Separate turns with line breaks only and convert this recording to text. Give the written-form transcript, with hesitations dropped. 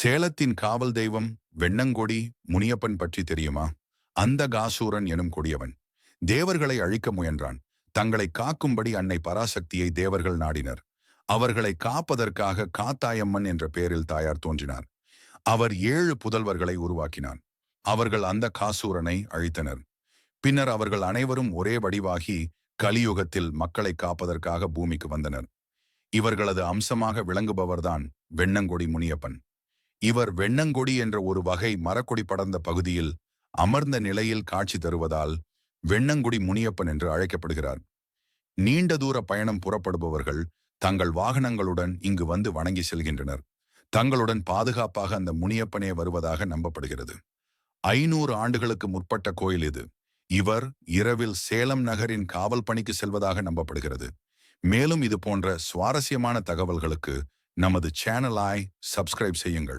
சேலத்தின் காவல் தெய்வம் வெண்ணங்கொடி முனியப்பன் பற்றி தெரியுமா? அந்த காசூரன் எனும் கொடியவன் தேவர்களை அழிக்க முயன்றான். தங்களை காக்கும்படி அன்னை பராசக்தியை தேவர்கள் நாடினர். அவர்களை காப்பதற்காக காத்தாயம்மன் என்ற பெயரில் தாயார் தோன்றினார். அவர் 7 புதல்வர்களை உருவாக்கினார். அவர்கள் அந்த காசூரனை அழித்தனர். பின்னர் அவர்கள் அனைவரும் ஒரே வடிவாகி கலியுகத்தில் மக்களை காப்பதற்காக பூமிக்கு வந்தனர். இவர்களது அம்சமாக விளங்குபவர்தான் வெண்ணங்கொடி முனியப்பன். இவர் வெண்ணங்கொடி என்ற ஒரு வகை மரக்கொடி படர்ந்த பகுதியில் அமர்ந்த நிலையில் காட்சி தருவதால் வெண்ணங்குடி முனியப்பன் என்று அழைக்கப்படுகிறார். நீண்ட தூர பயணம் புறப்படுபவர்கள் தங்கள் வாகனங்களுடன் இங்கு வந்து வணங்கி செல்கின்றனர். தங்களுடன் பாதுகாப்பாக அந்த முனியப்பனே வருவதாக நம்பப்படுகிறது. 500 ஆண்டுகளுக்கு முற்பட்ட கோயில் இது. இவர் இரவில் சேலம் நகரின் காவல் பணிக்கு செல்வதாக நம்பப்படுகிறது. மேலும் இது போன்ற சுவாரஸ்யமான தகவல்களுக்கு நமது சேனலை சப்ஸ்கிரைப் செய்யுங்கள்.